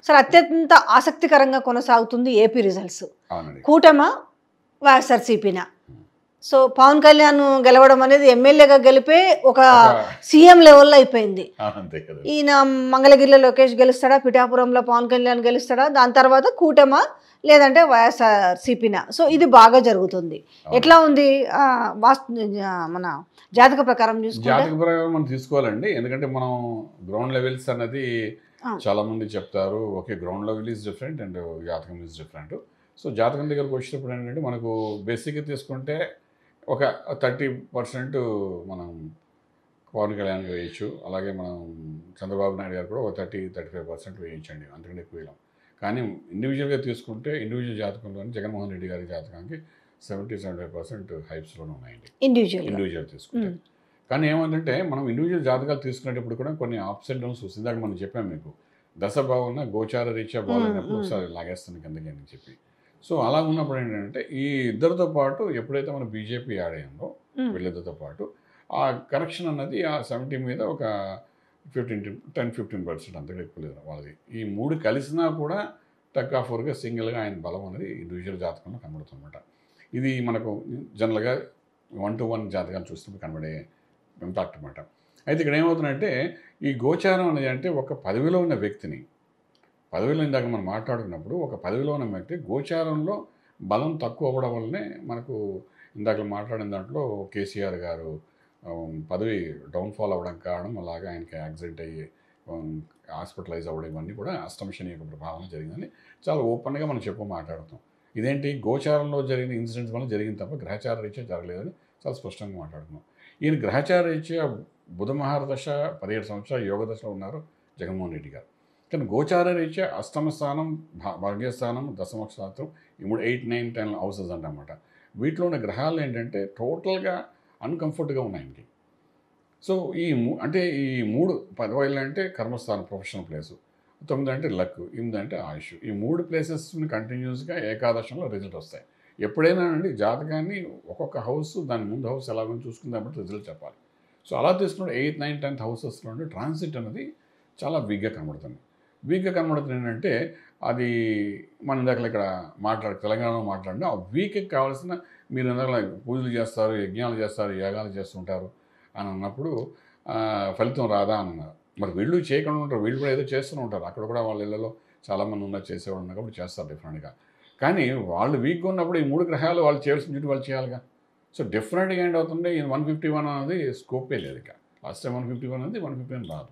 Sir అత్యంత ఆసక్తికరంగా కొనసాగుతుంది ఏపీ రిజల్ట్స్. అవునండి. కూటమా వైఎస్ఆర్సీపీనా? సో పవన్ కళ్యాణ్ గెలవడం అనేది ఎమ్మెల్యేగా గెలిపే ఒక సీఎం లెవెల్లో అయిపోయింది. అంతే కదా. ఈయన మంగళగిరిలో లోకేష్ గెలుస్తాడా, పిఠాపురంలో పవన్ కళ్యాణ్ గెలుస్తాడా, దాని తర్వాత కూటమా లేదంటే వైఎస్ఆర్సీపీనా? సో ఇది బాగా జరుగుతుంది. ఎట్లా ఉంది మన జాతక ప్రకారం చూసుకుంటే? జాతక ప్రకారం మనం తీసుకోవాలండి. ఎందుకంటే మనం గ్రౌండ్ లెవెల్స్ అన్నది చాలా మంది చెప్తారు. Okay, ground level is different and జాతకం ఈజ్ డిఫరెంట్. సో జాతకం దగ్గరకు వచ్చినప్పుడు ఏంటంటే మనకు బేసిక్గా తీసుకుంటే ఒక 30% మనం పవన్ కళ్యాణ్ వేయచ్చు. అలాగే మనం చంద్రబాబు నాయుడు గారు కూడా ఒక 30-35% వేయించండి, అంతకంటే ఎక్కువ వేయలేం. కానీ ఇండివిజువల్గా తీసుకుంటే ఇండివిజువల్ జాతకంలోని జగన్మోహన్ రెడ్డి గారి జాతకానికి 70-75% హైప్స్లోనే ఉన్నాయండి ఇండివిజువల్ తీసుకుంటే. కానీ ఏమంటే మనం ఇండివిజువల్ జాతకాలు తీసుకునేటప్పుడు కూడా కొన్ని అప్స్ అండ్ డౌన్స్ వస్తుంది. ఇందాక మనం చెప్పాము మీకు, దశ బాగున్నా గోచార రీత్యా బాగున్నప్పుడు ఒకసారి లాగేస్తుంది కిందకి అని చెప్పి. సో అలా ఉన్నప్పుడు ఏంటంటే ఈ ఇద్దరితో పాటు ఎప్పుడైతే మనం బీజేపీ యాడ్ అయ్యిందో వీళ్ళిద్దరితో పాటు ఆ కరెక్షన్ అన్నది ఆ 70 మీద ఒక 10-15% అంతగా ఎక్కువ లేదు వాళ్ళది. ఈ మూడు కలిసినా కూడా టగ్ ఆఫ్ వరకు సింగిల్గా ఆయన బలం అనేది ఇండివిజువల్ జాతకంలో కనబడుతుందన్నమాట. ఇది మనకు జనరల్గా 1-to-1 జాతకాలు చూసినప్పుడు కనబడే ఇంపాక్ట్ అన్నమాట. అయితే ఇక్కడ ఏమవుతుందంటే ఈ గోచారం అనేది అంటే ఒక పదవిలో ఉన్న వ్యక్తిని, పదవిలో ఇందాక మనం మాట్లాడుకున్నప్పుడు ఒక పదవిలో ఉన్న వ్యక్తి గోచారంలో బలం తక్కువ అవ్వడం వల్లనే మనకు ఇందాక మాట్లాడిన దాంట్లో కేసీఆర్ గారు పదవి డౌన్ఫాల్ అవ్వడం కారణం, అలాగే ఆయనకి యాక్సిడెంట్ అయ్యి హాస్పిటలైజ్ అవ్వడం, ఇవన్నీ కూడా అష్టమ శని యొక్క ప్రభావం జరిగిందని చాలా ఓపెన్గా మనం మాట్లాడుతాం. ఇదేంటి గోచారంలో జరిగిన ఇన్సిడెంట్స్ వల్ల జరిగింది తప్ప గ్రహచార రీత్యా జరగలేదని చాలా స్పష్టంగా మాట్లాడుతున్నాం. ఈయన గ్రహచార రీత్యా బుధ మహారదశ 17 సంవత్సరాలు యోగ దశలో ఉన్నారు జగన్మోహన్ రెడ్డి గారు. కానీ గోచార రీత్యా అష్టమ స్థానం, భాగ్యస్థానం, దశమ స్థానం, ఈ 3, 8, 9, 10 హౌసెస్ అంటన్నమాట. వీటిలో ఉన్న గ్రహాలు ఏంటంటే టోటల్గా అన్కంఫర్ట్గా ఉన్నాయండి. సో అంటే ఈ 3 10 అంటే కర్మస్థానం, ప్రొఫెషనల్ ప్లేసు, 9 అంటే లక్, 8 అంటే ఆయుష్. ఈ 3 ప్లేసెస్ని కంటిన్యూస్గా ఏకాదశంలో రిజల్ట్ వస్తాయి. ఎప్పుడైనా అండి జాతకాన్ని ఒక్కొక్క హౌస్ దాని ముందు హౌస్ ఎలాగో చూసుకుని బట్టి రిజల్ట్ చెప్పాలి. సో అలా తీసుకున్న 8, 9, 10 హౌసెస్లో ట్రాన్సిట్ అనేది చాలా వీక్గా కనబడుతుంది. వీక్గా కనబడుతుంది ఏంటంటే అది మన ఇందాక ఇక్కడ తెలంగాణలో మాట్లాడినా ఆ వీక్కి కావాల్సిన మీరు ఇందాక పూజలు చేస్తారు, యజ్ఞాలు చేస్తారు, యాగాలు చేస్తుంటారు అని అన్నప్పుడు ఫలితం రాదా అని అన్నారు. మరి వీళ్ళు చేయకుండా ఉంటారు, వీళ్ళు కూడా ఏదో చేస్తూనే ఉంటారు. అక్కడ కూడా వాళ్ళ ఇళ్ళలో చాలామంది ఉన్నారు, చేసేవాళ్ళు ఉన్నారు కాబట్టి చేస్తారు డిఫరెంట్గా. కానీ వాళ్ళు వీక్గా ఉన్నప్పుడు ఈ 3 గ్రహాలు వాళ్ళు చేయాల్సిన డ్యూటీ వాళ్ళు చేయాలిగా. సో డిఫరెంట్గా ఏంటి అవుతుంటే ఈ 151 అనేది స్కోపే లేదు. ఇక లాస్ట్ టైం 151 అనేది 151 రాదు.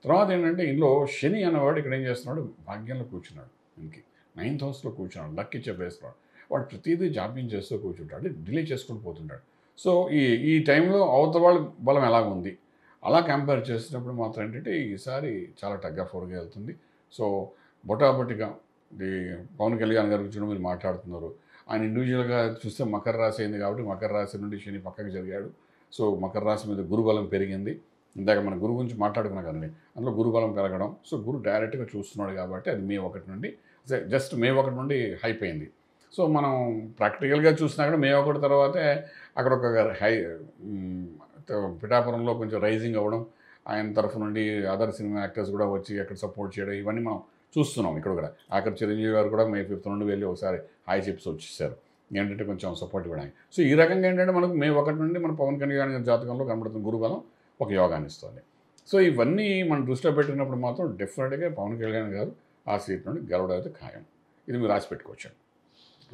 తర్వాత ఏంటంటే ఇందులో శని అనేవాడు ఇక్కడ ఏం చేస్తున్నాడు, భాగ్యంలో కూర్చున్నాడు. ఇంకి 9th హౌస్లో కూర్చున్నాడు, లక్ ఇచ్చే ప్లేస్లో. వాడు ప్రతిదీ జాప్యం చేస్తూ కూర్చుంటాడు, డిలే చేసుకుని పోతుంటాడు. సో ఈ టైంలో అవతల వాళ్ళ బలం ఎలాగుంది అలా కంపేర్ చేసినప్పుడు మాత్రం ఏంటంటే ఈసారి చాలా టగ్ ఆఫ్ వార్గా వెళ్తుంది. సో బొటాబొటిగా పవన్ కళ్యాణ్ గారి గురించి మీరు మాట్లాడుతున్నారు. ఆయన ఇండివిజువల్గా చూస్తే మకర రాశి అయింది కాబట్టి మకర రాశి నుండి శని పక్కకి జరిగాడు. సో మకర రాశి మీద గురుబలం పెరిగింది. ఇందాక మన గురువు గురించి మాట్లాడుకున్నాం కదండి, అందులో గురుబలం పెరగడం. సో గురు డైరెక్ట్గా చూస్తున్నాడు కాబట్టి అది May 1 నుండి జస్ట్ May 1 నుండి హైప్ అయింది. సో మనం ప్రాక్టికల్గా చూసినా కూడా May 1 తర్వాతే అక్కడ ఒక పిఠాపురంలో కొంచెం రైజింగ్ అవ్వడం, ఆయన తరఫు నుండి అదర్ సినిమా యాక్టర్స్ కూడా వచ్చి అక్కడ సపోర్ట్ చేయడం, ఇవన్నీ మనం చూస్తున్నాం. ఇక్కడ కూడా ఆఖరి చిరంజీవి గారు కూడా May 5 నుండి వెళ్ళి ఒకసారి హాయ్ చెప్పి వచ్చేసారు, ఏంటంటే కొంచెం సపోర్ట్ ఇవ్వడానికి. సో ఈ రకంగా ఏంటంటే మనకు May 1 నుండి మన పవన్ కళ్యాణ్ జాతకంలో కనబడుతున్న గురుబలం ఒక యోగాన్ని ఇస్తుంది. సో ఇవన్నీ మనం దృష్టిలో పెట్టినప్పుడు మాత్రం డెఫినెట్గా పవన్ కళ్యాణ్ గారు ఆ సీట్ నుండి గెలవడం అయితే ఖాయం. ఇది మీరు రాసి పెట్టుకోవచ్చు.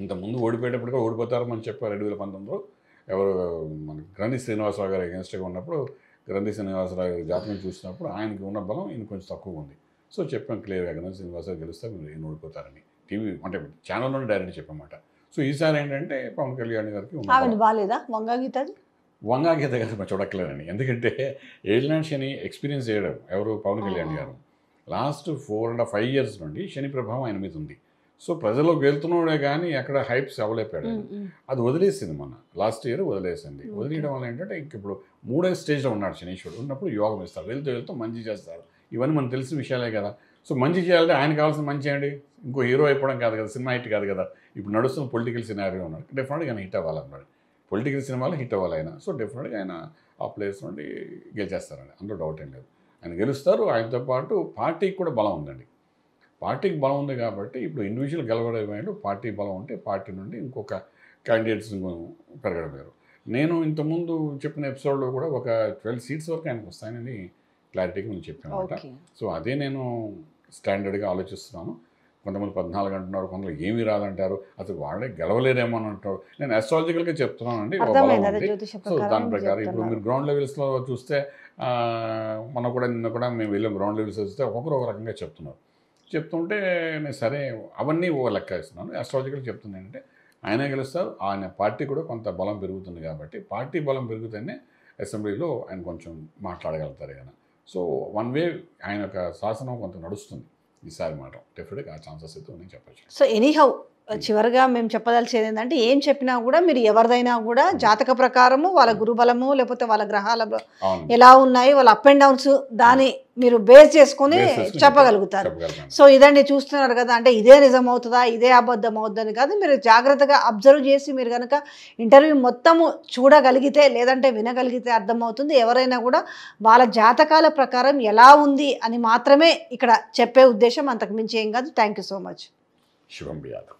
ఇంతకుముందు ఓడిపోయేటప్పుడు కూడా ఓడిపోతారు మనం చెప్పారు. 2019లో ఎవరు మన గ్రంథి శ్రీనివాసరావు గారు అగెన్స్ట్గా ఉన్నప్పుడు గ్రంథి శ్రీనివాసరావు గారి జాతకం చూసినప్పుడు ఆయనకి ఉన్న బలం ఈయన కొంచెం తక్కువ ఉంది. సో చెప్పాం క్లియర్గా, గ్రంథి శ్రీనివాసరావు గెలిస్తే మీరు ఈయన ఓడిపోతారని టీవీ అంటే ఛానల్లోనే డైరెక్ట్ చెప్పమాట. సో ఈసారి ఏంటంటే పవన్ కళ్యాణ్ గారికి బాగాలేదా వంగాగీత గారు మనం చూడక్కలేదండి. ఎందుకంటే ఏలినాటి శని ఎక్స్పీరియన్స్ చేయడం ఎవరు పవన్ కళ్యాణ్ గారు లాస్ట్ 4.5 years నుండి శని ప్రభావం ఆయన మీద ఉంది. సో ప్రజల్లోకి వెళ్తున్నాడే కానీ అక్కడ హైప్స్ అవ్వలేపాడు. అది వదిలేసింది, మన లాస్ట్ ఇయర్ వదిలేసింది. వదిలేయడం వల్ల ఏంటంటే ఇంక ఇప్పుడు 3వ స్టేజ్లో ఉన్నాడు శనీశ్వరుడు. ఉన్నప్పుడు యోగం ఇస్తారు, వెళ్తూ మంచి చేస్తారు. ఇవన్నీ మనకు తెలిసిన విషయాలే కదా. సో మంచి చేయాలంటే ఆయన కావాల్సిన మంచి ఏంటి, ఇంకో హీరో అయిపోవడం కాదు కదా, సినిమా హిట్ కాదు కదా. ఇప్పుడు నడుస్తున్న పొలిటికల్ సినారియో ఉన్నాడు, డెఫినెట్గా ఆయన హిట్ అవ్వాలన్నాడు. పొలిటికల్ సినిమాలో హిట్ అవ్వాలి ఆయన. సో డెఫినెట్గా ఆయన ఆ ప్లేస్ నుండి గెలిచేస్తారండి, అందులో డౌట్ ఏం లేదు. ఆయన గెలుస్తారు. ఆయనతో పాటు పార్టీకి కూడా బలం ఉందండి. పార్టీకి బలం ఉంది కాబట్టి ఇప్పుడు ఇండివిజువల్ గెలవడం వేరు, పార్టీ బలం ఉంటే పార్టీ నుండి ఇంకొక క్యాండిడేట్స్ పెరగడం వేరు. నేను ఇంతకుముందు చెప్పిన ఎపిసోడ్లో కూడా ఒక 12 సీట్స్ వరకు ఆయనకు వస్తాయని క్లారిటీగా నేను చెప్పాను అనమాట. ఓకే. సో అదే నేను స్టాండర్డ్గా ఆలోచిస్తున్నాను. కొంతమంది 14 అంటున్నారు, కొంతమంది ఏమీ రాదంటారు, అసలు వాళ్ళే గెలవలేరేమో అని అంటారు. నేను అస్ట్రాలజికల్గా చెప్తున్నానండి, ఒక బలం అర్థమైంది, అదే ఉంది. జ్యోతిష సో ప్రకారం దాని ప్రకారం ఇప్పుడు చెప్తున్నారు. మీరు గ్రౌండ్ లెవెల్స్లో చూస్తే మనం కూడా నిన్న కూడా మేము వెళ్ళాం గ్రౌండ్ లెవెల్స్ వస్తే ఒక్కొక్కరు ఒక రకంగా చెప్తున్నారు. చెప్తుంటే నేను సరే అవన్నీ ఓ లెక్క ఇస్తున్నాను. అస్ట్రాలజికల్ చెప్తుంది ఏంటంటే ఆయనే గెలుస్తారు, ఆయన పార్టీ కూడా కొంత బలం పెరుగుతుంది కాబట్టి పార్టీ బలం పెరుగుతూనే అసెంబ్లీలో ఆయన కొంచెం మాట్లాడగలుగుతారు ఆయన. సో వన్ వే ఆయన యొక్క శాసనం కొంత నడుస్తుంది ఈసారి మాట. డెఫినెట్గా ఆ ఛాన్సెస్ అయితే నేను చెప్పచ్చు. సో ఎనీహౌ చివరిగా మేము చెప్పదలిచేది ఏంటంటే ఏం చెప్పినా కూడా మీరు ఎవరిదైనా కూడా జాతక ప్రకారము వాళ్ళ గురుబలము లేకపోతే వాళ్ళ గ్రహాల అవును, ఎలా ఉన్నాయి వాళ్ళ అప్ అండ్ డౌన్స్ దాన్ని మీరు బేస్ చేసుకుని బేస్ చేసుకుని చెప్పగలుగుతారు. చెప్పగలుగుతాను. సో ఇదండి చూస్తున్నారు కదా, అంటే ఇదే నిజం అవుతుందా ఇదే అబద్ధం అవుతుందని కాదు, మీరు జాగ్రత్తగా అబ్జర్వ్ చేసి మీరు కనుక ఇంటర్వ్యూ మొత్తము చూడగలిగితే లేదంటే వినగలిగితే అర్థమవుతుంది. ఎవరైనా కూడా వాళ్ళ జాతకాల ప్రకారం ఎలా ఉంది అని మాత్రమే ఇక్కడ చెప్పే ఉద్దేశం, అంతకు మించి ఏం కాదు. Thank you so much. శుభం బియాదు.